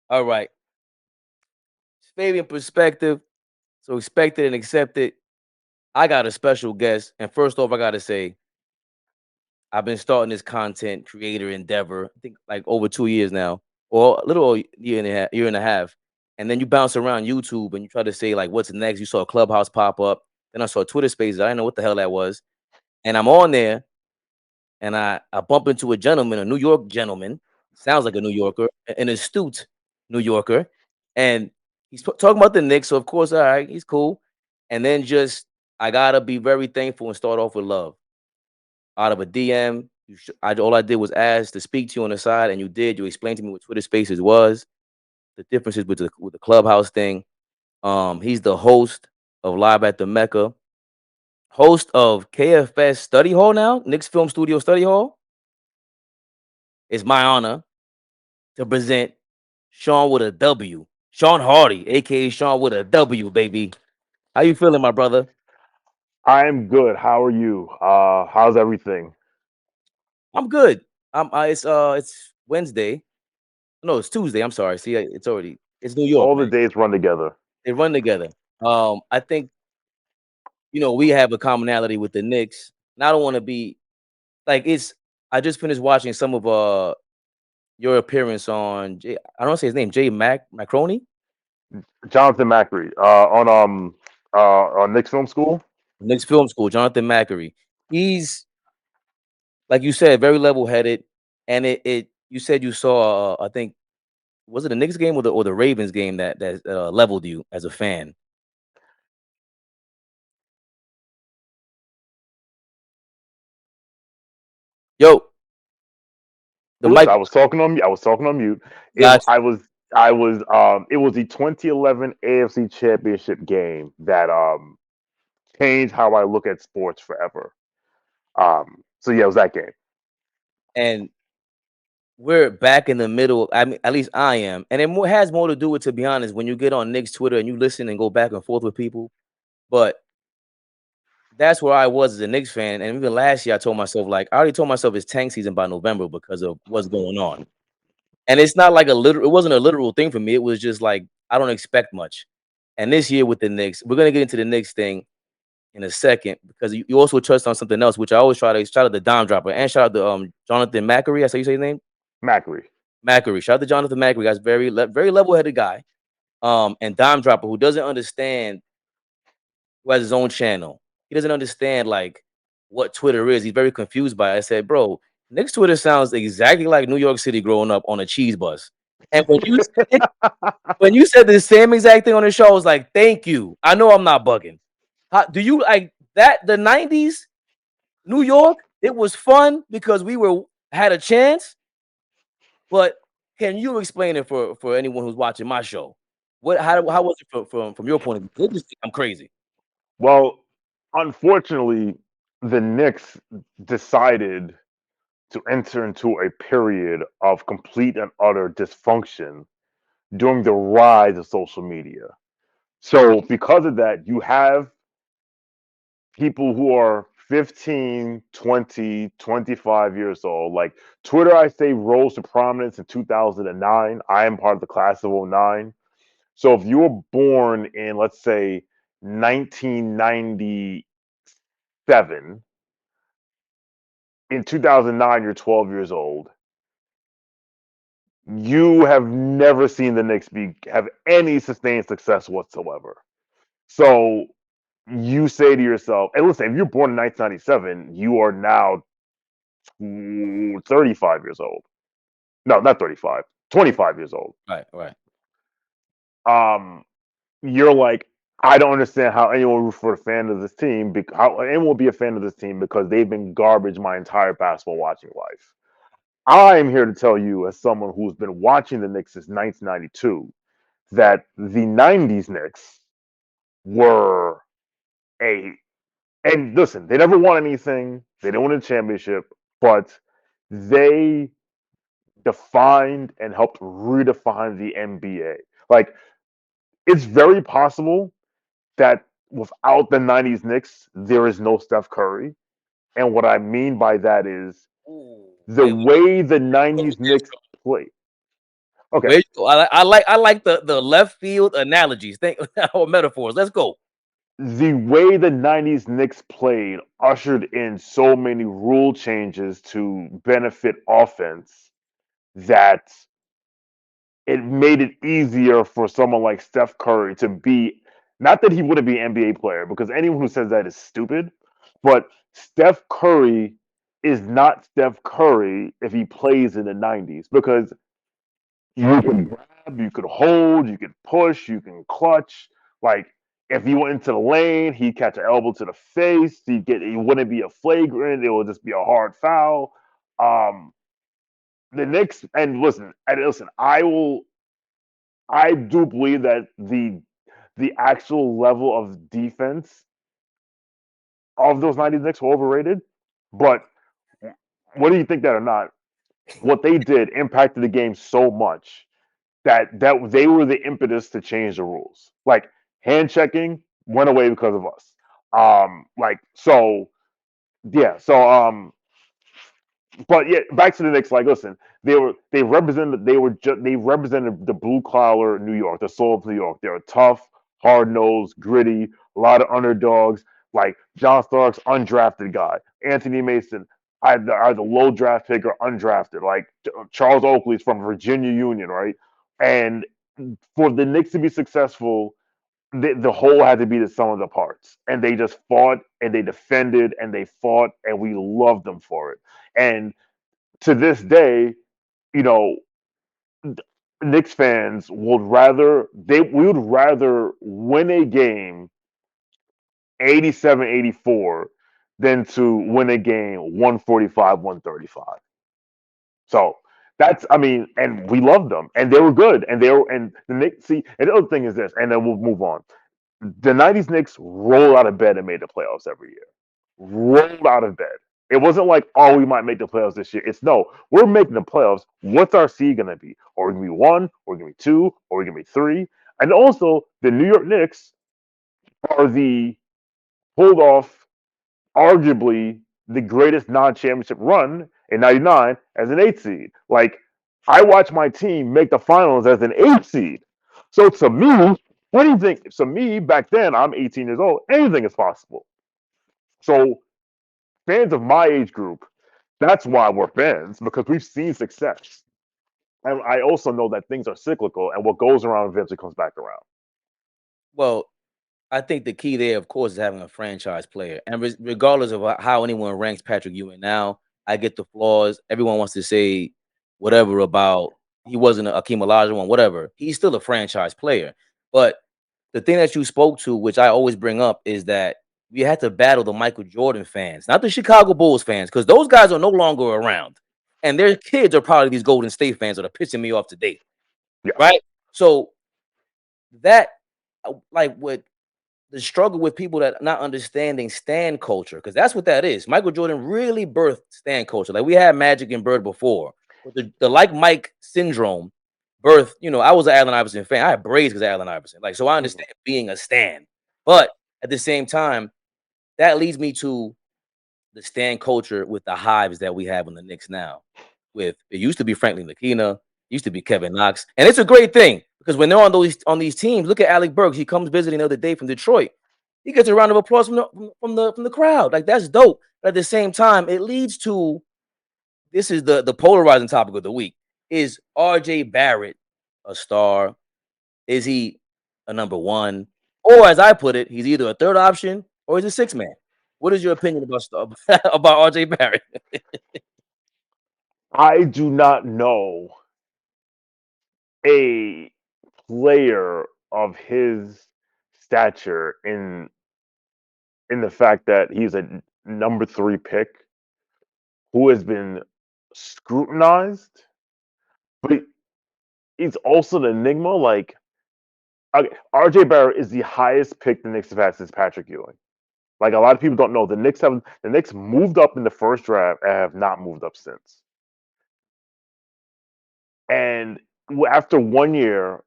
All right. It's Fabian Perspective. So expect it and accept it. I got a special guest. And first off, I gotta say, I've been starting this content creator endeavor, I think like over 2 years now, or a little over year and a half. And then you bounce around YouTube and you try to say like what's next. You saw Clubhouse pop up. Then I saw Twitter Spaces. I didn't know what the hell that was. And I'm on there and I bump into a gentleman, a New York gentleman, sounds like a New Yorker, an astute New Yorker, and he's talking about the Knicks. So of course, all right, he's cool. And then just I gotta be very thankful and start off with love. Out of a DM, all I did was ask to speak to you on the side, and you did. You explained to me what Twitter Spaces was, the differences with the Clubhouse thing. He's the host of Live at the Mecca, host of KFS Study Hall now, Knicks Film Studio Study Hall. It's my honor to present Shawn with a W. Shawn Hardie, aka Shawn with a W, baby. How you feeling, my brother? I'm good. How are you? How's everything? I'm good. It's Wednesday. No, it's Tuesday. I'm sorry. See, it's New York, All the man. days run together. They run together. I think we have a commonality with the Knicks. And I don't want to be like it's. I just finished watching some of your appearance on I don't say his name, Jay Macroney, Jonathan Macri on Knicks Film School. Knicks Film School, Jonathan Macri. He's like you said, very level headed. And it you said you saw I think was it the Knicks game or the Ravens game that leveled you as a fan? Yo, the Oops, mic I was talking on mute. I was talking on mute. It got I was it was the 2011 AFC Championship game that changed how I look at sports forever. So yeah, it was that game. and we're back in the middle. I mean, at least I am, and has more to do with, to be honest, when you get on Knicks Twitter and you listen and go back and forth with people. But that's where I was as a Knicks fan, and even last year, I told myself like I already told myself it's tank season by November because of what's going on. And it's not like it wasn't a literal thing for me. It was just like I don't expect much. And this year with the Knicks, we're gonna get into the Knicks thing in a second because you also touched on something else, which I always try to shout out the Dime Dropper and shout out to Jonathan Macri. That's how you say his name, Macri. Macri. Shout out to Jonathan Macri. Guy's very level headed guy. And Dime Dropper who doesn't understand, who has his own channel. He doesn't understand like what Twitter is. He's very confused by it. I said, bro, Nick's Twitter sounds exactly like New York City growing up on a cheese bus. And when you said the same exact thing on the show, I was like, thank you. I know I'm not bugging. Do you like that? The 90s, New York, it was fun because we were had a chance, but can you explain it for anyone who's watching my show? How was it from your point of view? They just think I'm crazy. Well, unfortunately, the Knicks decided to enter into a period of complete and utter dysfunction during the rise of social media. So, because of that, you have people who are 15, 20, 25 years old. Like Twitter, I say, rose to prominence in 2009. I am part of the class of '09. So, if you were born in, let's say, 1997, in 2009, you're 12 years old. You have never seen the Knicks have any sustained success whatsoever. So you say to yourself, and listen, if you're born in 1997, you are now 35 years old. No, not 35, 25 years old. Right, right. Um, you're like, I don't understand how anyone would for a fan of this team, how anyone will be a fan of this team because they've been garbage my entire basketball watching life. I am here to tell you, as someone who's been watching the Knicks since 1992, that the 90s Knicks were a and listen, they never won anything. They didn't win a championship, but they defined and helped redefine the NBA. Like it's very possible that without the 90s Knicks, there is no Steph Curry. And what I mean by that is Ooh, the way the wait, 90s Knicks play. Okay. Where you go? I like the left field analogies, think or metaphors. Let's go. The way the 90s Knicks played ushered in so many rule changes to benefit offense that it made it easier for someone like Steph Curry to be, not that he wouldn't be an NBA player, because anyone who says that is stupid, but Steph Curry is not Steph Curry if he plays in the 90s, because you can grab, you could hold, you could push, you can clutch. Like if he went into the lane, he'd catch an elbow to the face. It wouldn't be a flagrant. It would just be a hard foul. Um, the Knicks, and listen, I do believe that the actual level of defense of those 90s Knicks were overrated. But whether you think that or not, what they did impacted the game so much that they were the impetus to change the rules. Like hand checking went away because of us. Like so, yeah. But yeah, back to the Knicks. Like, listen, they represented the blue collar New York, the soul of New York. They were tough, hard nosed, gritty, a lot of underdogs. Like John Starks, undrafted guy. Anthony Mason, either low draft pick or undrafted. Like Charles Oakley's from Virginia Union, right? And for the Knicks to be successful, the whole had to be the sum of the parts. And they just fought and they defended and they fought and we loved them for it. And to this day, you know, Knicks fans we would rather win a game 87-84 than to win a game 145-135. So that's, I mean, and we loved them and they were good and and the Knicks, see, and the other thing is this, and then we'll move on. The 90s Knicks rolled out of bed and made the playoffs every year. Rolled out of bed. It wasn't like, oh, we might make the playoffs this year. It's no, we're making the playoffs. What's our seed going to be? Are we going to be one? Or are we going to be two? Or are we going to be three? And also, the New York Knicks are the pulled off, arguably, the greatest non championship run in 99 as an eight seed. Like, I watched my team make the finals as an eight seed. So to me, back then, I'm 18 years old, anything is possible. So fans of my age group, that's why we're fans, because we've seen success. And I also know that things are cyclical and what goes around eventually comes back around. Well, I think the key there, of course, is having a franchise player. And regardless of how anyone ranks Patrick Ewing now, I get the flaws. Everyone wants to say whatever about he wasn't a Akeem Olajuwon, whatever. He's still a franchise player. But the thing that you spoke to, which I always bring up, is that we had to battle the Michael Jordan fans, not the Chicago Bulls fans, because those guys are no longer around. And their kids are probably these Golden State fans that are pissing me off today. Yes. Right? So that like what the struggle with people that not understanding stand culture, because that's what that is. Michael Jordan really birthed stand culture. Like we had Magic and Bird before, but the like Mike syndrome birthed. I was an Allen Iverson fan. I had braids because of Allen Iverson. Like so, I Mhm. understand being a stand, Yeah. but at the same time, that leads me to the stand culture with the hives that we have on the Knicks now. With it used to be Franklin Lakina, used to be Kevin Knox, and it's a great thing because when they're on these teams, look at Alec Burks. He comes visiting the other day from Detroit. He gets a round of applause from the crowd. Like that's dope. But at the same time, it leads to this is the polarizing topic of the week. Is RJ Barrett a star? Is he a number one? Or as I put it, he's either a third option or he's a six man. What is your opinion about RJ Barrett? I do not know a player of his stature in the fact that he's a number three pick who has been scrutinized, but he's also an enigma. Like, okay, RJ Barrett is the highest pick the Knicks have had since Patrick Ewing. Like a lot of people don't know, the Knicks moved up in the first draft and have not moved up since. And after 1 year,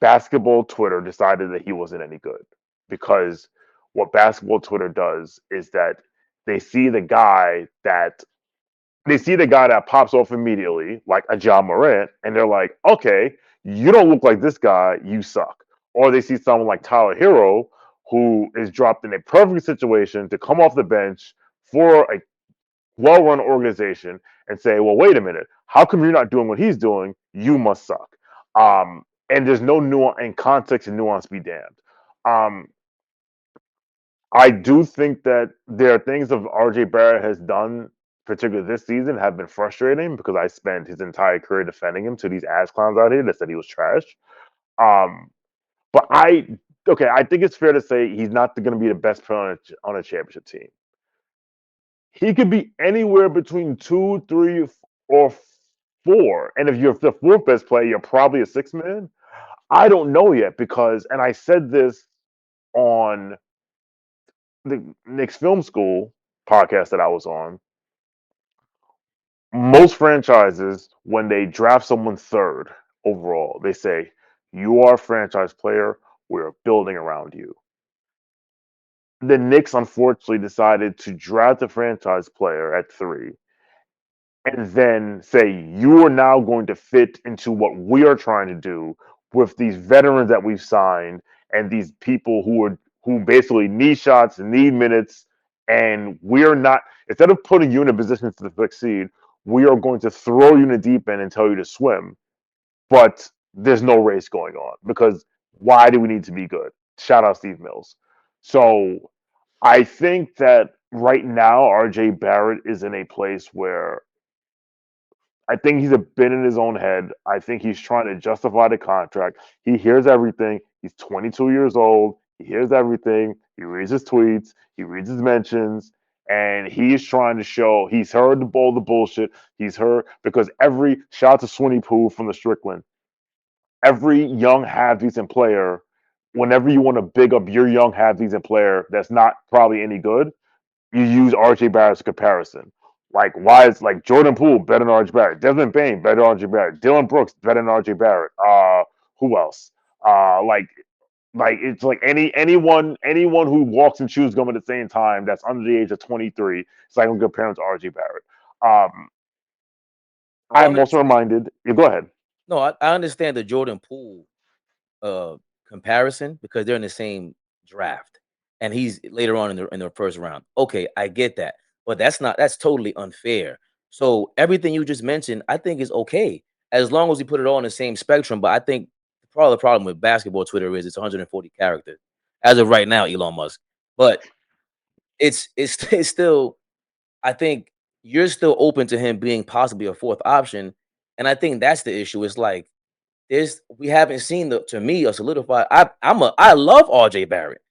basketball Twitter decided that he wasn't any good because what basketball Twitter does is that they see the guy that they see the guy that pops off immediately, like a John Morant, and they're like, okay, you don't look like this guy, you suck. Or they see someone like Tyler Hero, who is dropped in a perfect situation to come off the bench for a well run organization and say, well, wait a minute, how come you're not doing what he's doing? You must suck. And there's no nuance and context and nuance be damned. Um, I do think that there are things that RJ Barrett has done, particularly this season, have been frustrating because I spent his entire career defending him to these ass clowns out here that said he was trash. Um, but I think it's fair to say he's not going to be the best player on a championship team. He could be anywhere between 2, 3, or 4. And if you're the fourth best player, you're probably a six man. I don't know yet because, and I said this on the Knicks Film School podcast that I was on. Most franchises, when they draft someone third overall, they say, "You are a franchise player. We're building around you." The Knicks unfortunately decided to draft a franchise player at 3 and then say, "You are now going to fit into what we are trying to do with these veterans that we've signed and these people who basically need shots and need minutes, and we're not, instead of putting you in a position to succeed, we are going to throw you in the deep end and tell you to swim, but there's no race going on because why do we need to be good?" Shout out Steve Mills. So I think that right now RJ Barrett is in a place where I think he's a bit in his own head. I think he's trying to justify the contract. He hears everything. He's 22 years old. He hears everything. He reads his tweets. He reads his mentions. And he's trying to show he's heard all the bullshit. He's heard because every shout out to Swinny Pooh from the Strickland. Every young half decent player, whenever you want to big up your young half decent player that's not probably any good, you use RJ Barrett as a comparison. Like, why is like Jordan Poole better than RJ Barrett? Desmond Bain better than RJ Barrett. Dylan Brooks better than RJ Barrett. Who else? Like it's like anyone who walks and chews gum at the same time that's under the age of 23. It's like I'm comparing to RJ Barrett. Um, I I'm also understand. reminded. Yeah, go ahead. No, I understand the Jordan Poole uh comparison because they're in the same draft and he's later on in the first round. Okay, I get that. But that's totally unfair. So everything you just mentioned, I think is okay as long as we put it all in the same spectrum. But I think probably the problem with basketball Twitter is it's 140 characters as of right now, Elon Musk. But it's still I think you're still open to him being possibly a fourth option. And I think that's the issue. It's like we haven't seen the to me a solidified. I love RJ Barrett.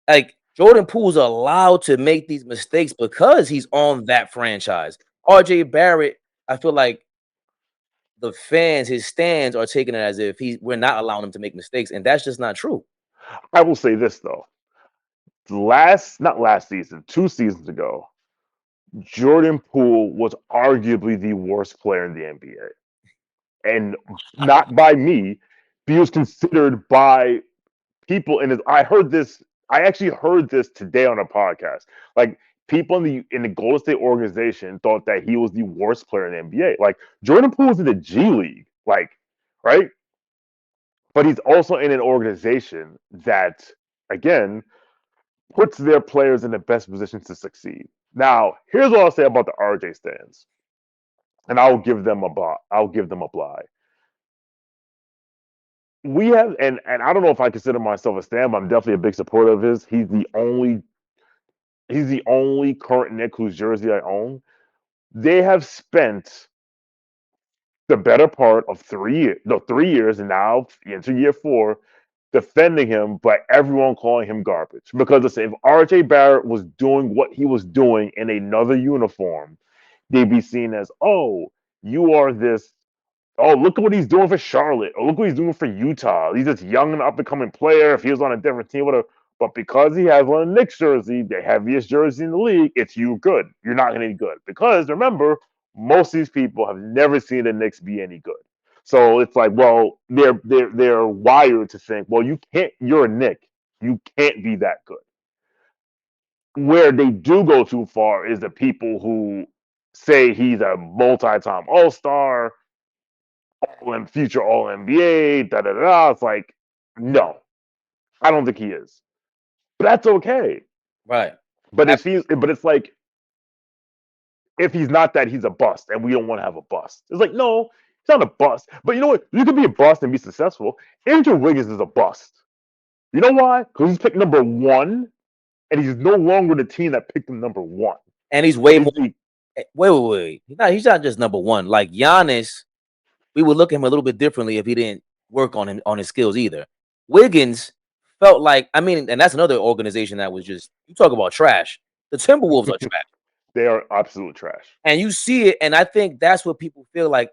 Like Jordan Poole's allowed to make these mistakes because he's on that franchise. RJ Barrett, I feel like the fans, his stands are taking it as if we're not allowing him to make mistakes, and that's just not true. I will say this though. Not last season, 2 seasons ago, Jordan Poole was arguably the worst player in the NBA. And not by me, he was considered by people in his I heard this I actually heard this today on a podcast. Like people in the Golden State organization thought that he was the worst player in the NBA. Like Jordan Poole was in the G League, like, right? But he's also in an organization that, again, puts their players in the best positions to succeed. Now, here's what I'll say about the RJ stands, and I'll give them a bly. We have, and I don't know if I consider myself a stan, but I'm definitely a big supporter of his. He's the only current Nick whose jersey I own. They have spent the better part of 3 years, no, 3 years, and now into year 4, defending him, but everyone calling him garbage. Because listen, if RJ Barrett was doing what he was doing in another uniform, they'd be seen as, oh, you are this. Oh, look at what he's doing for Charlotte. Oh, look what he's doing for Utah. He's this young and up and coming player. If he was on a different team, whatever. But because he has on a Knicks jersey, the heaviest jersey in the league, it's you good. You're not any good. Because remember, most of these people have never seen the Knicks be any good. So it's like, well, they're wired to think, well, you can't. You're a Knick. You can't be that good. Where they do go too far is the people who say he's a multi-time All-Star, future All NBA, da da da. It's like, no, I don't think he is. But that's okay. Right. But it's like if he's not that, he's a bust, and we don't want to have a bust. It's like, no, he's not a bust. But you know what? You can be a bust and be successful. Andrew Wiggins is a bust. You know why? Because he's picked number one, and he's no longer the team that picked him number one. And he's way more. The, Wait. He's not just number one. Like Giannis, we would look at him a little bit differently if he didn't work on his skills either. Wiggins felt like, I mean, and that's another organization that was just, you talk about trash. The Timberwolves are trash. They are absolute trash. And you see it, and I think that's what people feel like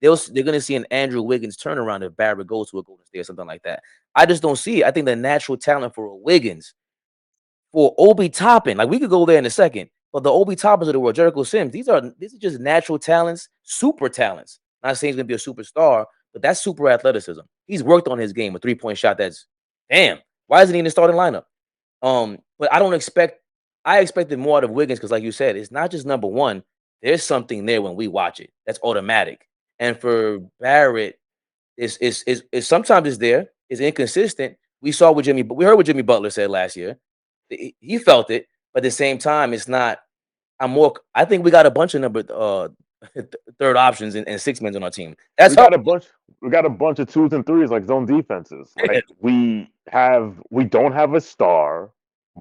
they're going to see an Andrew Wiggins turnaround if Barrett goes to a Golden State or something like that. I just don't see it. I think the natural talent for a Wiggins, for Obi Toppin, like we could go there in a second, but the Obi Toppins of the world, Jericho Sims, these are just natural talents, super talents. Not saying he's going to be a superstar, but that's super athleticism. He's worked on his game, a 3-point shot. That's damn. Why isn't he in the starting lineup? But I expected more out of Wiggins because, like you said, it's not just number one. There's something there when we watch it. That's automatic. And for Barrett, it's sometimes it's there. It's inconsistent. We heard what Jimmy Butler said last year. He felt it, but at the same time, it's not. I think we got a bunch of third options and six men on our team. We got a bunch of twos and threes like zone defenses. Like we don't have a star,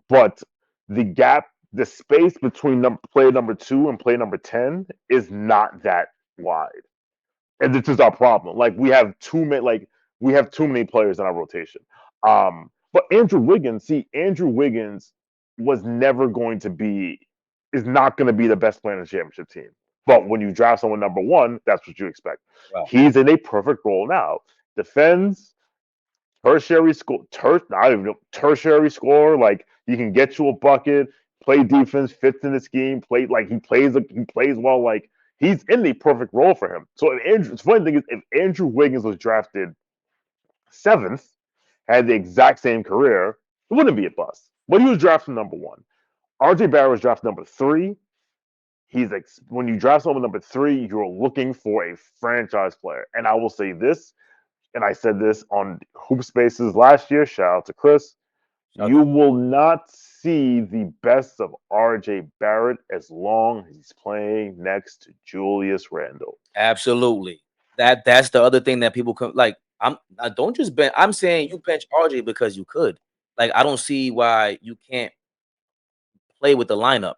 but the space between player number 2 and player number 10 is not that wide, and this is our problem. Like we have too many players in our rotation. But Andrew Wiggins was never going to be is not going to be the best player in the championship team. But when you draft someone number one, that's what you expect. Wow. He's in a perfect role now. Defends, tertiary score. Like he can get you a bucket, play defense, fits in the scheme, he plays well. Like he's in the perfect role for him. So the funny thing is, if Andrew Wiggins was drafted 7th, had the exact same career, it wouldn't be a bust. But he was drafted number 1. RJ Barrett was drafted number 3. When you draft someone number 3, you're looking for a franchise player. And I will say this, and I said this on Hoop Spaces last year. Shout out to Chris. You will not see the best of RJ Barrett as long as he's playing next to Julius Randle. Absolutely. That's the other thing that people like. I'm saying you bench RJ because you could. Like I don't see why you can't play with the lineup.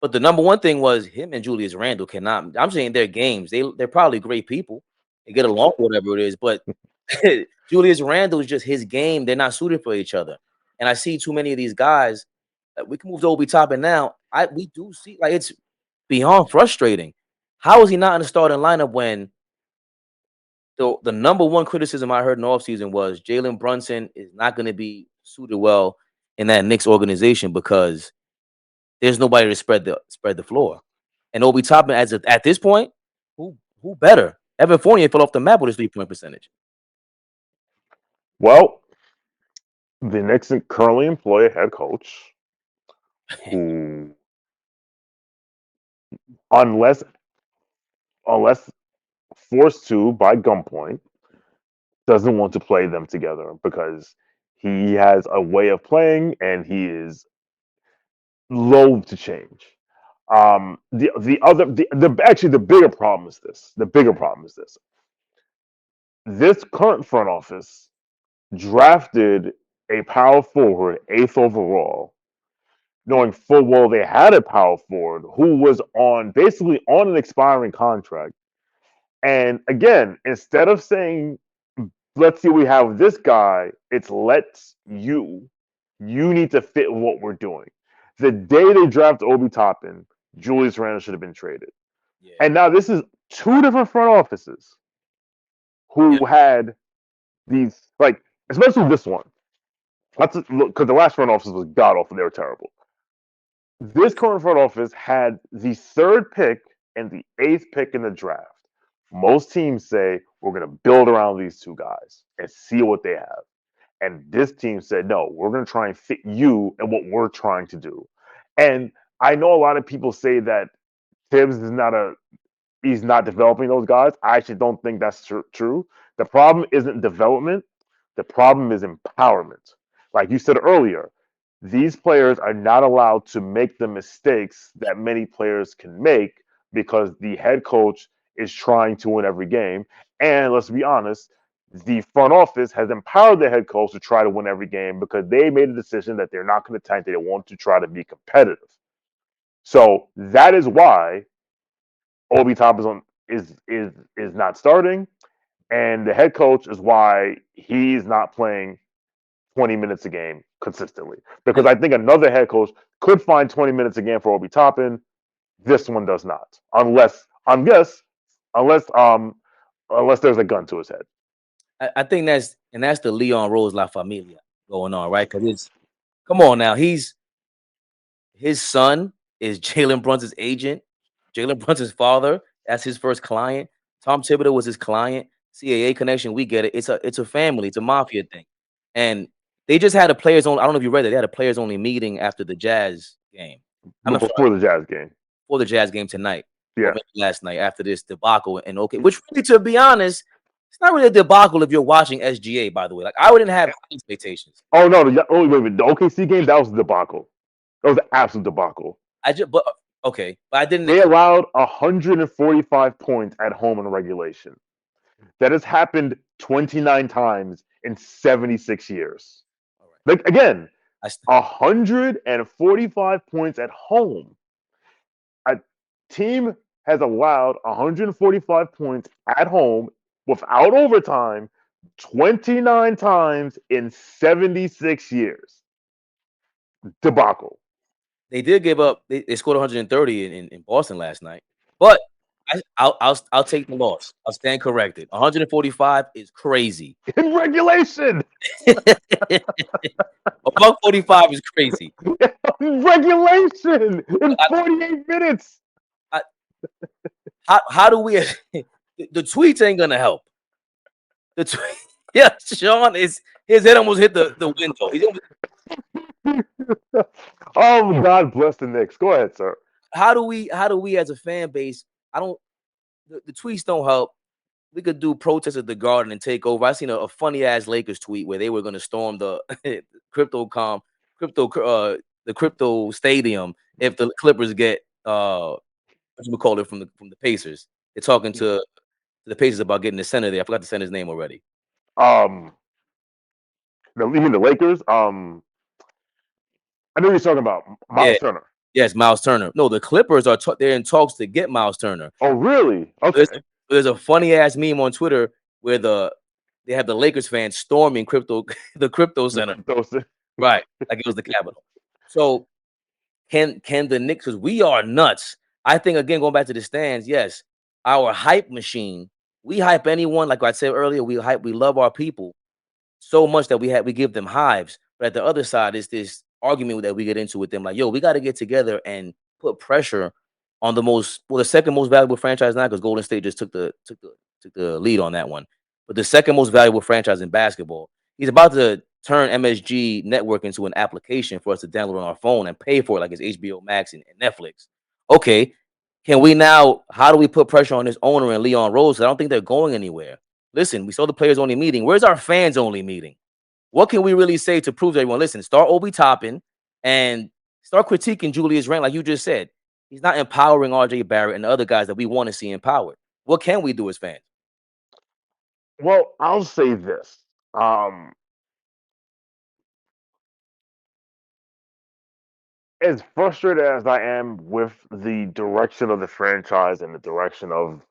But the number one thing was him and Julius Randle cannot. I'm saying their games. They're probably great people. They get along, whatever it is. But Julius Randle is just his game. They're not suited for each other. And I see too many of these guys. We can move to Obi Toppin now. We do see like it's beyond frustrating. How is he not in the starting lineup when the number one criticism I heard in the offseason was Jalen Brunson is not going to be suited well in that Knicks organization because there's nobody to spread the floor. And Obi Toppin, at this point, who better? Evan Fournier fell off the map with his 3-point percentage. Well, the Knicks currently employ a head coach who, unless forced to by gunpoint, doesn't want to play them together because he has a way of playing and he is loath to change. The bigger problem is this. The bigger problem is this. This current front office drafted a power forward 8th overall, knowing full well they had a power forward who was basically on an expiring contract. And again, instead of saying, let's see, we have this guy, it's you need to fit what we're doing. The day they draft Obi Toppin, Julius Randle should have been traded. Yeah. And now this is 2 different front offices who had these, like, especially this one. Because the last front office was god awful. They were terrible. This current front office had the 3rd pick and the 8th pick in the draft. Most teams say we're going to build around these 2 guys and see what they have. And this team said, no, we're going to try and fit you and what we're trying to do. And I know a lot of people say that Tibbs is not a he's not developing those guys. I actually don't think that's true. The problem isn't development. The problem is empowerment. Like you said earlier, these players are not allowed to make the mistakes that many players can make because the head coach is trying to win every game. And let's be honest, the front office has empowered the head coach to try to win every game because they made a decision that they're not going to tank. They want to try to be competitive. So that is why Obi Toppin is not starting, and the head coach is why he's not playing 20 minutes a game consistently. Because And I think another head coach could find 20 minutes a game for Obi Toppin. This one does not, unless there's a gun to his head. I think that's the Leon Rose La Familia going on, right? Because it's come on now. His son is Jalen Brunson's agent. Jalen Brunson's father, that's his first client. Tom Thibodeau was his client. CAA connection, we get it. It's a family, it's a mafia thing. And they just had a players only. I don't know if you read it. They had a players only meeting after the Jazz game. I'm sorry, Before the Jazz game. for the Jazz game tonight or Yeah. maybe last night after this debacle. And okay, which really, to be honest, it's not really a debacle if you're watching SGA. By the way, like I wouldn't have expectations. Oh no, the OKC game, that was a debacle. That was an absolute debacle. But okay, but I didn't. They allowed 145 points at home in regulation. That has happened 29 times in 76 years. All right, Like again, I 145 points at home. A team has allowed 145 points at home without overtime 29 times in 76 years. Debacle. They did give up. They scored 130 in Boston last night, but I'll take the loss. I'll stand corrected. 145 is crazy. In regulation. A buck 45 is crazy. In regulation. In 48 minutes. How do we? The tweets ain't gonna help. The tweet, yeah, Shawn is his head almost hit the window. Oh, God bless the Knicks. Go ahead, sir. How do we as a fan base? I don't. The tweets don't help. We could do protests at the Garden and take over. I seen a funny ass Lakers tweet where they were going to storm the the crypto stadium if the Clippers get what you call it from the Pacers. They're talking to the Pacers about getting the center there. I forgot the center's name already. You mean the Lakers? I know you're talking about Yeah, Miles Turner. yes, Miles Turner. No, the Clippers are they're in talks to get Miles Turner. Oh, really? Okay. There's a funny ass meme on Twitter where they have the Lakers fans storming the crypto center. Right, like it was the Capitol. So can the Knicks? Because we are nuts. I think again, going back to the stands, yes, our hype machine. We hype anyone. Like I said earlier, we love our people so much that we give them hives. But at the other side is this argument that we get into with them. Like, yo, we got to get together and put pressure on the second most valuable franchise now because Golden State just took the lead on that one. But the second most valuable franchise in basketball, he's about to turn MSG Network into an application for us to download on our phone and pay for it, like it's HBO Max and Netflix. Okay, can we now? How do we put pressure on this owner and Leon Rose? I don't think they're going anywhere. Listen, we saw the players only meeting. Where's our fans only meeting? What can we really say to prove to everyone? Listen, start Obi Toppin and start critiquing Julius Randle, like you just said. He's not empowering RJ Barrett and the other guys that we want to see empowered. What can we do as fans? Well, I'll say this. As frustrated as I am with the direction of the franchise and the direction of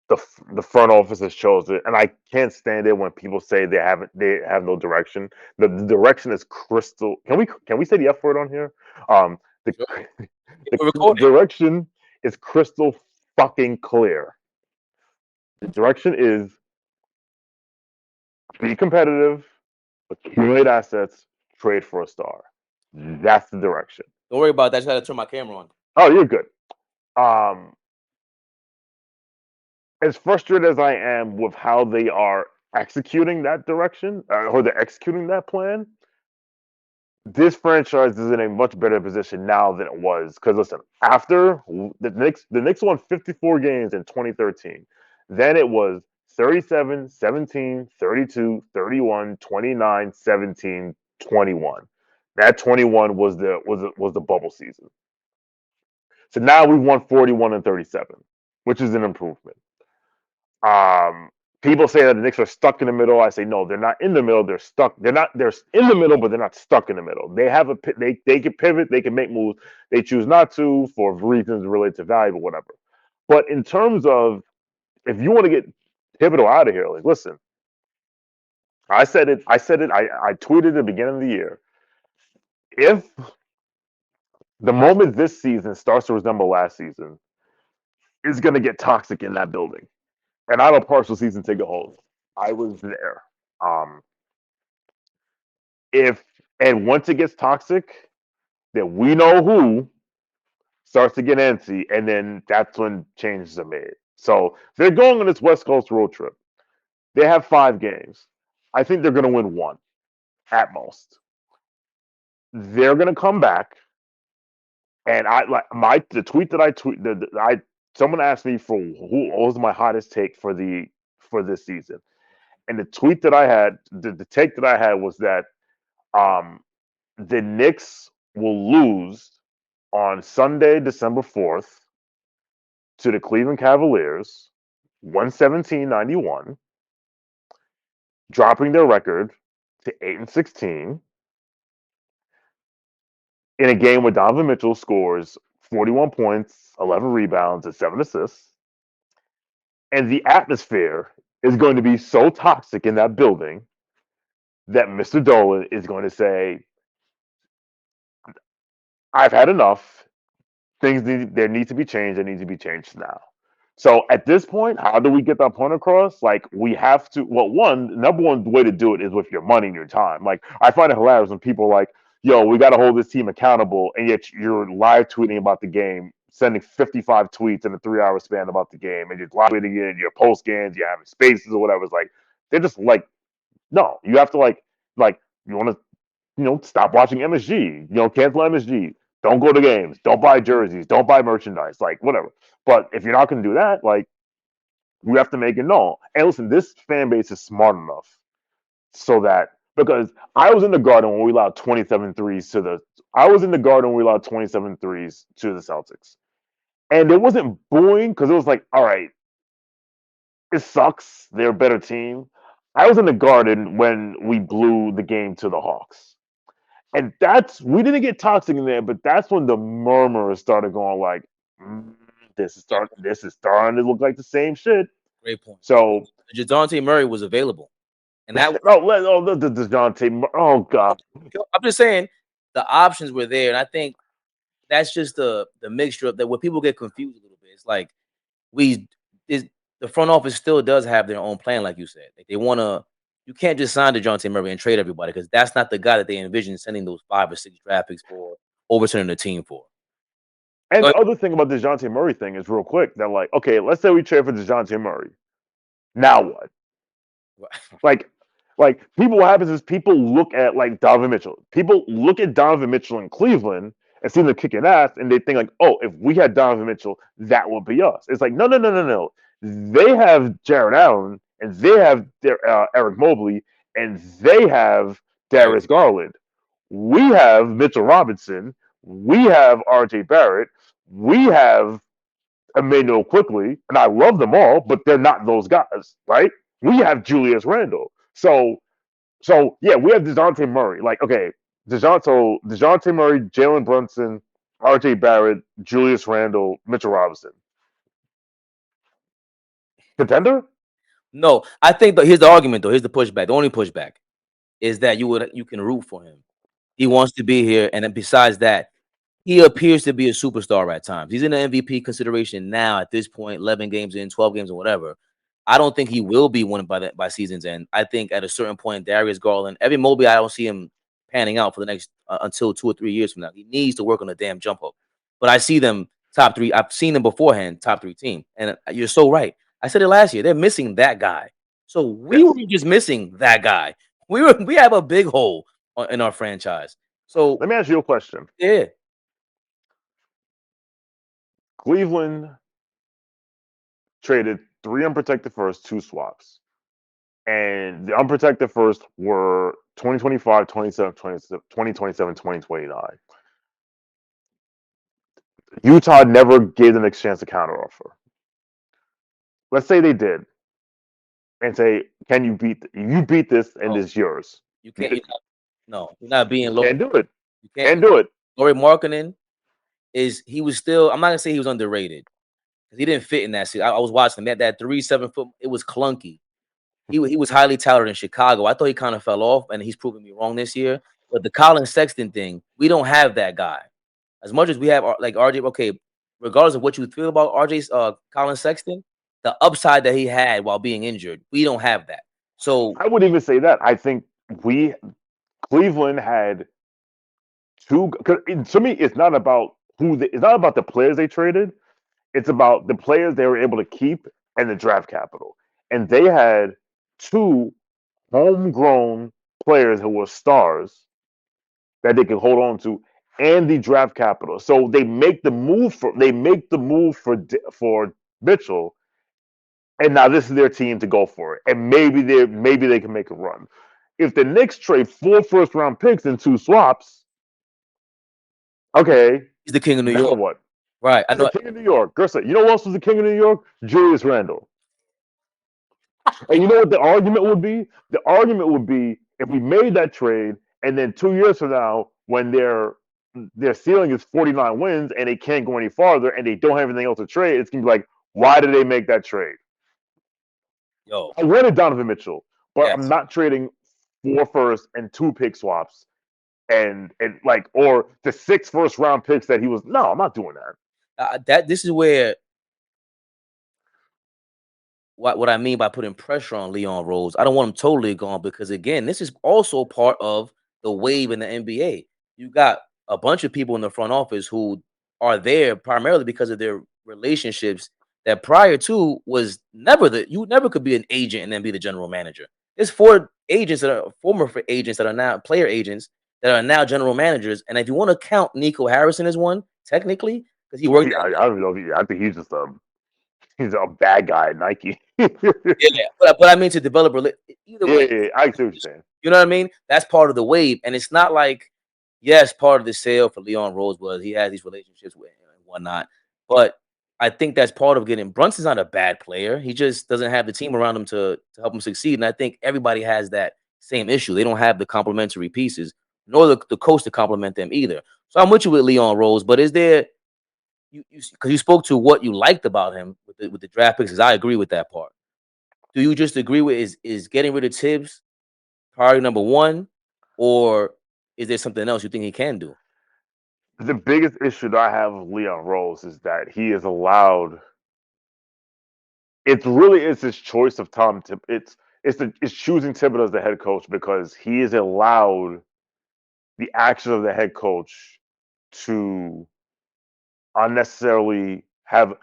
the front office has chosen, and I can't stand it when people say they have no direction. The direction is crystal. Can we say the F word on here? The, Sure. the direction is crystal fucking clear. The direction is be competitive, accumulate assets, trade for a star. That's the direction. Don't worry about that. I just got to turn my camera on. Oh, you're good. Um, as frustrated as I am with how they are executing that direction or they're executing that plan, this franchise is in a much better position now than it was. Because listen, after the Knicks won 54 games in 2013. Then it was 37, 17, 32, 31, 29, 17, 21. That 21 was the bubble season. So now we've won 41 and 37, which is an improvement. Um, People say that the Knicks are stuck in the middle. I say no, they're not in the middle. They're stuck. They're in the middle, but they're not stuck in the middle. They have they can pivot. They can make moves. They choose not to for reasons related to value or whatever. But in terms of if you want to get pivotal out of here, like listen, I said it. I tweeted at the beginning of the year. If the moment this season starts to resemble last season, it's going to get toxic in that building. And I'm a partial season ticket holder. I was there. Um, if and once it gets toxic, then we know who starts to get antsy, and then that's when changes are made. So they're going on this West Coast road trip. They have 5 games. I think they're going to win one at most. They're going to come back, and I like the tweet that I tweet. I someone asked me for who was my hottest take for this season, and the tweet that I had, the take that I had was that um, the Knicks will lose on Sunday, December 4th, to the Cleveland Cavaliers, 117-91, dropping their record to 8-16 in a game where Donovan Mitchell scores 41 points, 11 rebounds, and 7 assists. And the atmosphere is going to be so toxic in that building that Mr. Dolan is going to say, I've had enough. There need to be changed. They need to be changed now. So at this point, how do we get that point across? Like we have to. Well, number one way to do it is with your money and your time. Like I find it hilarious when people are like, "Yo, we got to hold this team accountable," and yet you're live tweeting about the game, sending 55 tweets in a 3-hour span about the game, and you're live tweeting it, your post games, you're having spaces or whatever. It's like they're just like, no, you have to like you want to stop watching MSG. Cancel MSG. Don't go to games. Don't buy jerseys. Don't buy merchandise. Like whatever. But if you're not going to do that, like we have to make it known. And listen, this fan base is smart enough so that because I was in the Garden when we allowed 27 threes to the. I was in the Garden when we allowed 27 threes to the Celtics, and it wasn't booing because it was like, all right, it sucks. They're a better team. I was in the Garden when we blew the game to the Hawks. And we didn't get toxic in there, but that's when the murmurs started going like, this is starting to look like the same shit. Great point. So DeJounte Murray was available, and that the DeJounte. Oh God, I'm just saying the options were there, and I think that's just the mixture of that. Where people get confused a little bit, it's like the front office still does have their own plan, like you said. Like they want to. You can't just sign DeJounte Murray and trade everybody because that's not the guy that they envision sending those 5 or 6 draft picks for, overturning the team for. And the other thing about the DeJounte Murray thing is real quick. They're like, okay, let's say we trade for DeJounte Murray. Now what? Like people, what happens is people look at like Donovan Mitchell. People look at Donovan Mitchell in Cleveland and see them kicking ass, and they think like, oh, if we had Donovan Mitchell, that would be us. It's like, no. They have Jared Allen, and they have Eric Mobley, and they have Darius Garland. We have Mitchell Robinson. We have RJ Barrett. We have Emmanuel Quickly, and I love them all, but they're not those guys, right? We have Julius Randle. So yeah, we have DeJounte Murray. Like, okay, DeJounte Murray, Jalen Brunson, RJ Barrett, Julius Randle, Mitchell Robinson. Contender? No, I think here's the argument though. Here's the pushback. The only pushback is that you can root for him. He wants to be here, and then besides that, he appears to be a superstar at times. He's in the MVP consideration now at this point, 11 games in, 12 games or whatever. I don't think he will be one by season's end. I think at a certain point, Darius Garland, Evan Mobley, I don't see him panning out for the next until 2 or 3 years from now. He needs to work on the damn jump hook. But I see them top 3. I've seen them beforehand, top 3 team. And you're so right. I said it last year. They're missing that guy. So we were just missing that guy. We have a big hole in our franchise. So Let me ask you a question. yeah, Cleveland traded 3 unprotected firsts, 2 swaps. And the unprotected first were 2025, 2027, 2029. Utah never gave the Knicks a chance to counteroffer. Let's say they did and say, can you beat this and no, it's yours? you can't. You're not being low. Can't do it. You can't. Can't do it. Laurie Markkinen he was still. I'm not gonna say he was underrated because he didn't fit in that seat. I was watching him. That 3-7 foot. It was clunky. He was highly touted in Chicago. I thought he kind of fell off, and he's proven me wrong this year. But the Colin Sexton thing, we don't have that guy. As much as we have like RJ, okay, regardless of what you feel about RJ's Colin Sexton, the upside that he had while being injured, we don't have that. So I would even say that. I think Cleveland had two. Cause to me, it's not about it's not about the players they traded. It's about the players they were able to keep and the draft capital. And they had two homegrown players who were stars that they could hold on to, and the draft capital. So they make the move for Mitchell, and now this is their team to go for it. And maybe they can make a run. If the Knicks trade 4 first round picks and 2 swaps, okay, he's the king of New now York, what? right? I He's the know. king of New York. Gersa, you know who else was the king of New York? Julius Randle. And you know what the argument would be? The argument would be if we made that trade, and then 2 years from now, when their ceiling is 49 wins and they can't go any farther and they don't have anything else to trade, it's gonna be like, why did they make that trade? Yo, I wanted Donovan Mitchell, but I'm yes, not trading 4 first and 2 pick swaps and like or the 6 first round picks that he was. No, I'm not doing that. this is where what I mean by putting pressure on Leon Rose. I don't want him totally gone because again, this is also part of the wave in the NBA. You got a bunch of people in the front office who are there primarily because of their relationships that prior to was never you never could be an agent and then be the general manager. There's 4 agents that are former agents that are now player agents that are now general managers. And if you want to count Nico Harrison as one, technically, because he worked I don't know. I think he's a bad guy at Nike. Yeah, yeah, but I mean to develop either way. yeah, I see what you're saying. You know what I mean? That's part of the wave, and it's not like yes, part of the sale for Leon Rose was he has these relationships with him and whatnot. But I think that's part of getting Brunson's not a bad player. He just doesn't have the team around him to help him succeed. And I think everybody has that same issue. They don't have the complementary pieces, nor the coach to complement them either. So I'm with you with Leon Rose, but is there you because you spoke to what you liked about him with the draft picks? 'Cause I agree with that part. Do you just agree with is getting rid of Tibbs priority number one, or is there something else you think he can do? The biggest issue that I have with Leon Rose is that he is allowed. It really is his choice of Tom. It's choosing Thibodeau as the head coach because he is allowed the actions of the head coach to unnecessarily have.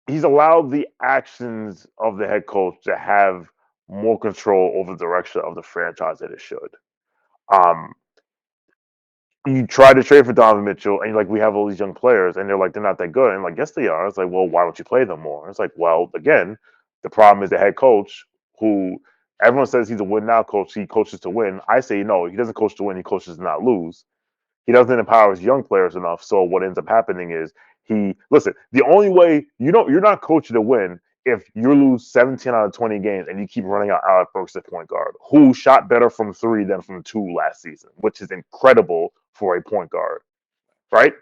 He's allowed the actions of the head coach to have more control over the direction of the franchise than it should. Um, you try to trade for Donovan Mitchell, and you're like, we have all these young players, and they're like, they're not that good. And like, yes, they are. It's like, well, why don't you play them more? It's like, well, again, the problem is the head coach, who everyone says he's a win now coach. He coaches to win. I say no, he doesn't coach to win. He coaches to not lose. He doesn't empower his young players enough. So what ends up happening is he listen. The only way you're not coaching to win if you lose 17 out of 20 games and you keep running out Alec Burks at point guard, who shot better from 3 than from 2 last season, which is incredible for a point guard, right?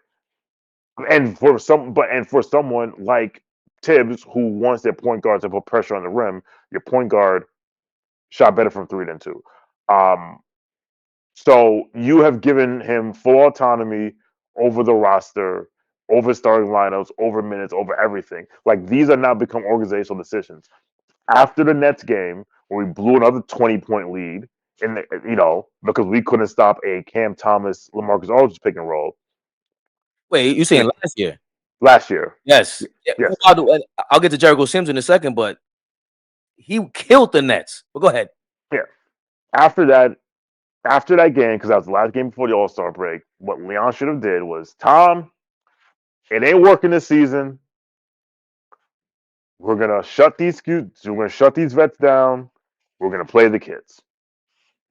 And for someone like Tibbs, who wants their point guard to put pressure on the rim, your point guard shot better from 3 than 2. Um, so you have given him full autonomy over the roster, over starting lineups, over minutes, over everything. Like these are now become organizational decisions. After the Nets game, where we blew another 20-point lead, because we couldn't stop a Cam Thomas, LaMarcus Aldridge pick and roll. Wait, you saying last year? Last year. Yes. Yeah, Yes. I'll get to Jericho Sims in a second, but he killed the Nets. But go ahead. Yeah. After that, After that game, because that was the last game before the All-Star break, what Leon should have did was, Tom, it ain't working this season. We're gonna shut these vets down. We're gonna play the kids.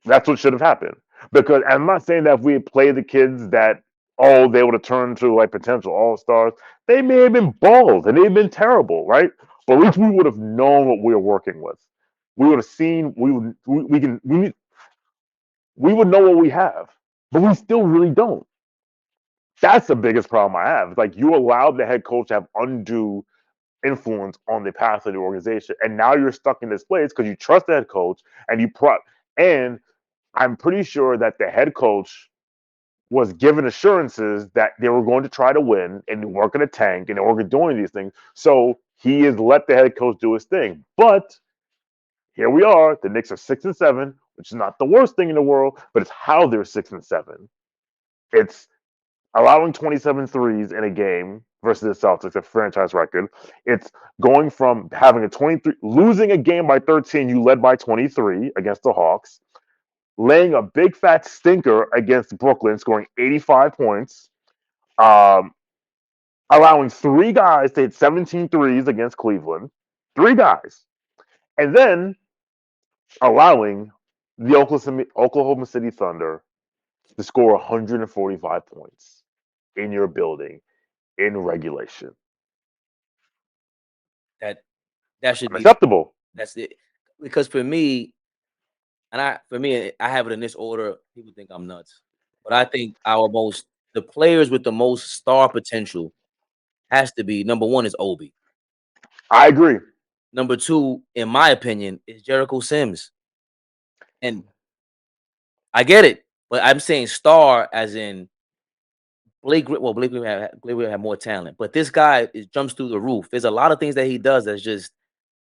That's what should have happened. Because I'm not saying that if we had played the kids that they would have turned to like potential all-stars. They may have been bald and they've been terrible, right? But at least we would have known what we were working with. We would have seen we would know what we have. But we still really don't. That's the biggest problem I have. It's like you allowed the head coach to have undue influence on the path of the organization. And now you're stuck in this place because you trust the head coach and I'm pretty sure that the head coach was given assurances that they were going to try to win and they weren't going to tank and they weren't going to do any of these things. So he has let the head coach do his thing. But here we are. The Knicks are 6-7, which is not the worst thing in the world, but it's how they're 6-7. It's allowing 27 threes in a game versus the Celtics, a franchise record. It's going from having a 23, losing a game by 13, you led by 23 against the Hawks, laying a big fat stinker against Brooklyn, scoring 85 points, um, allowing three guys to hit 17 threes against Cleveland, three guys, and then allowing the Oklahoma City Thunder to score 145 points in your building in regulation. That should be Unacceptable. that's it. Because for me, I have it in this order. People think I'm nuts, but I think the players with the most star potential has to be number one is Obi. I agree. Number two, in my opinion, is Jericho Sims. And I get it, but I'm saying star as in Blake Griffin had more talent, but this guy jumps through the roof. There's a lot of things that he does that's just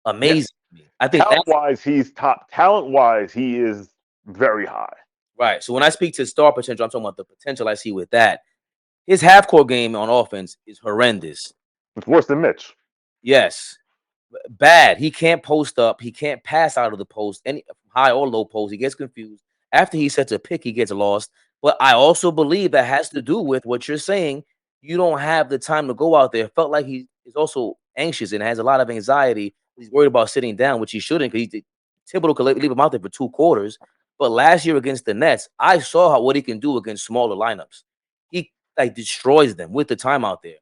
Yeah. amazing to me. I think Talent that's wise, he's top. Talent wise, he is very high. right. So when I speak to star potential, I'm talking about the potential I see with that. His half court game on offense is horrendous. It's worse than Mitch. Yes, bad. He can't post up. He can't pass out of the post, any high or low post. He gets confused. After he sets a pick, he gets lost. But I also believe that has to do with what you're saying. You don't have the time to go out there. Felt like he is also anxious and has a lot of anxiety. He's worried about sitting down, which he shouldn't, because Thibodeau could leave him out there for 2 quarters. But last year against the Nets, I saw what he can do against smaller lineups. He like destroys them with the time out there.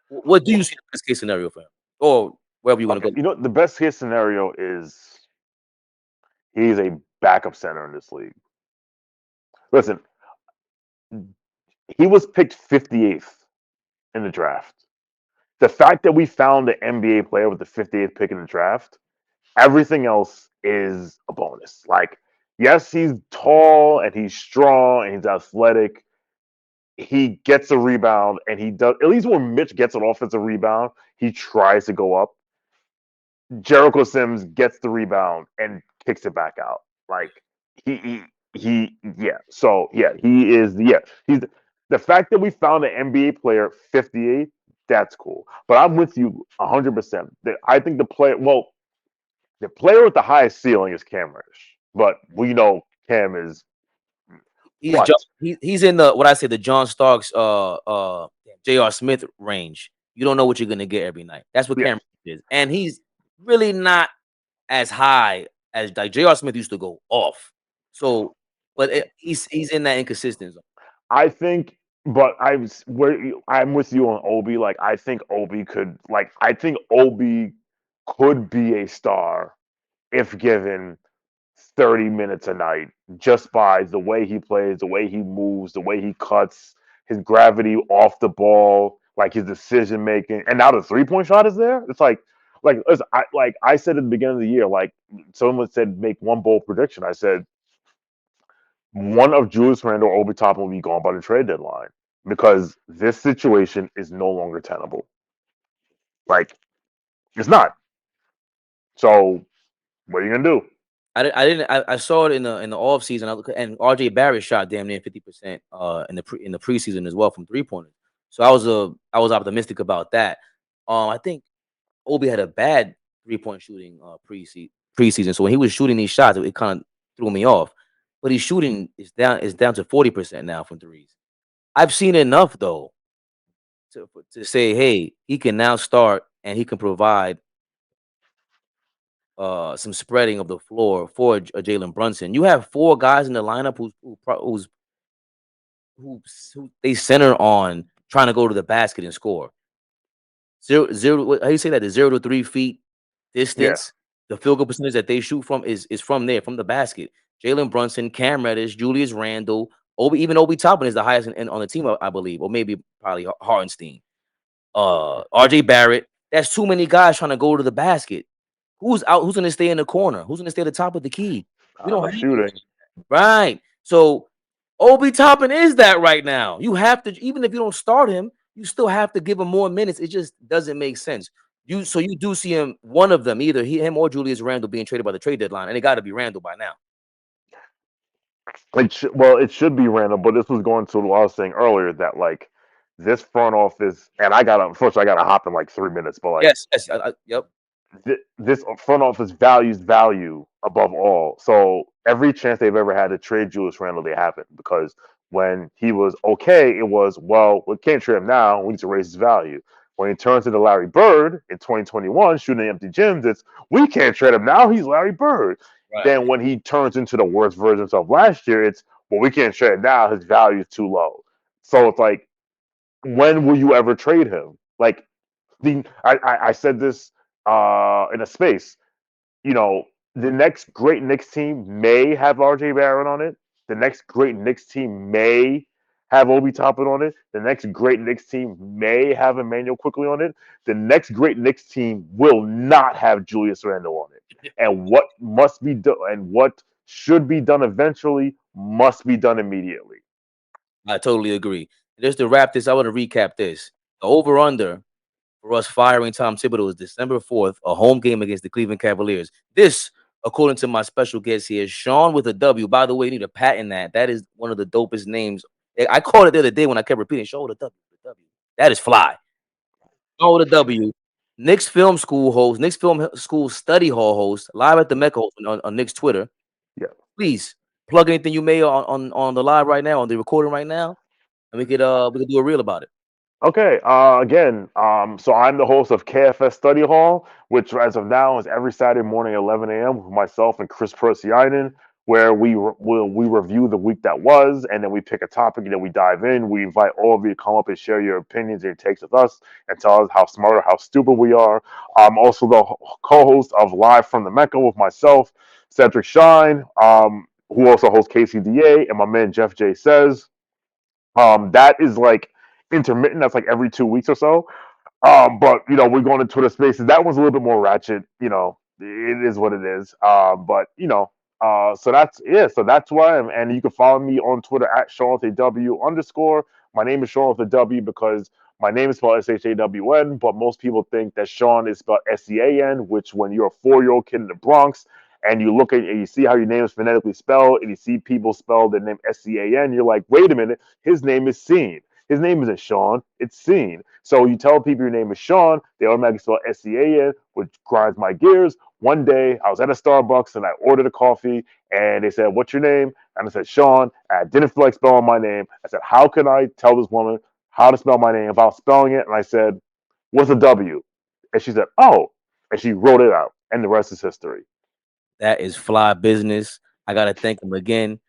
What do you see the best case scenario for him, or wherever you want to Okay, go? you know the best case scenario is he's a backup center in this league. Listen, he was picked 58th in the draft. The fact that we found an NBA player with the 58th pick in the draft, everything else is a bonus. Like, yes, he's tall and he's strong and he's athletic. He gets a rebound and he does, at least when Mitch gets an offensive rebound, he tries to go up. Jericho Sims gets the rebound and kicks it back out. Like yeah. So yeah, he is he's the fact that we found an NBA player 58, that's cool. But I'm with you 100%. I think the player with the highest ceiling is Cam Reddish. But we know Cam is what? He's in the what I say the John Starks J.R. Smith range. You don't know what you're gonna get every night. That's what Yes. Cameron is, and he's really not as high as like J.R. Smith used to go off. So, but he's in that inconsistent zone. I think, but I'm with you on Obi. Like I think Obi could be a star if given 30 minutes a night, just by the way he plays, the way he moves, the way he cuts, his gravity off the ball, like his decision making, and now the 3-point shot is there. It's listen, I said at the beginning of the year, like someone said, make one bold prediction. I said one of Julius Randle or Obi Toppin will be gone by the trade deadline because this situation is no longer tenable. Like, it's not. So, what are you gonna do? I saw it in the off season, and RJ Barrett shot damn near 50% in the preseason as well from 3-pointers. So I was optimistic about that. I think Obi had a bad 3-point shooting preseason. So when he was shooting these shots, it kind of threw me off. but he's shooting is down to 40% now from threes. I've seen enough though to say, hey, he can now start and he can provide some spreading of the floor for a Jalen Brunson. You have four guys in the lineup who they center on trying to go to the basket and score. How you say that? The 0 to 3 feet Yeah, distance, the field goal percentage that they shoot from is from there, from the basket. Jalen Brunson, Cam Reddish, Julius Randle, Obi Toppin is the highest on the team, I believe, or maybe probably Hartenstein. RJ Barrett. That's too many guys trying to go to the basket. Who's out? Who's gonna stay in the corner? Who's gonna stay at the top of the key? We don't the have any. shooting. Right. So Obi Toppin is that right now. You have to, even if you don't start him, you still have to give him more minutes. It just doesn't make sense. You do see him, one of them, either him or Julius Randle being traded by the trade deadline, and it got to be Randle by now. Well, it should be random, but this was going to what I was saying earlier that like this front office, and unfortunately, I got to hop in like 3 minutes, but like Yes, yes, yep. this front office values value above all. So every chance they've ever had to trade Julius Randle, they haven't, because when he was okay, it was, well, we can't trade him now. We need to raise his value. When he turns into Larry Bird in 2021, shooting empty gyms, it's, we can't trade him now. He's Larry Bird. Right. Then when he turns into the worst versions of last year, it's, well, we can't trade him now. His value is too low. So it's like, when will you ever trade him? Like, I said this in a space. You know, the next great Knicks team may have RJ Barrett on it. The next great Knicks team may have Obi Toppin on it. The next great Knicks team may have Emmanuel Quickly on it. The next great Knicks team will not have Julius Randle on it. And what must be done and what should be done eventually must be done immediately. I totally agree. Just to wrap this, I want to recap this. The over under for us firing Tom Thibodeau is December 4th, a home game against the Cleveland Cavaliers. This, according to my special guest here, Shawn with a W. By the way, you need to patent that. That is one of the dopest names. I called it the other day when I kept repeating Shawn with a W. That is fly. Shawn with a W. Knicks Film School host, Knicks Film School Study Hall host, live at the Mecca on Knicks Twitter. Yeah. Please plug anything you may on the live right now, on the recording right now, and we could do a reel about it. Okay. Again, so I'm the host of KFS Study Hall, which as of now is every Saturday morning at 11 a.m. with myself and Chris Persianen, where we review the week that was, and then we pick a topic and then we dive in. We invite all of you to come up and share your opinions and your takes with us and tell us how smart or how stupid we are. I'm also the co-host of Live from the Mecca with myself, Cedric Shine, who also hosts KCDA, and my man Jeff J Says. That is like intermittent. That's like every 2 weeks or so. But we're going to Twitter Spaces. That one's a little bit more ratchet. It is what it is. But so that's yeah. So that's why and you can follow me on Twitter at Shawn with a W underscore. My name is Shawn with a W because my name is spelled SHAWN, but most people think that Shawn is spelled SEAN, which when you're a 4-year-old kid in the Bronx and you look at and you see how your name is phonetically spelled and you see people spell their name SEAN, you're like, wait a minute, his name is Seen. His name isn't Shawn, it's Seen. So you tell people your name is Shawn, they automatically spell SEAN, which grinds my gears. One day I was at a Starbucks and I ordered a coffee and they said, what's your name? And I said, Shawn. And I didn't feel like spelling my name. I said, how can I tell this woman how to spell my name without spelling it? And I said, what's a W? And she said, oh. And she wrote it out. And the rest is history. That is fly business. I gotta thank him again.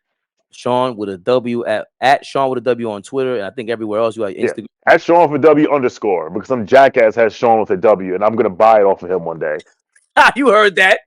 Shawn with a W at Shawn with a W on Twitter, and I think everywhere else you have Instagram. At Shawn with a W underscore, because some jackass has Shawn with a W, and I'm gonna buy it off of him one day. You heard that.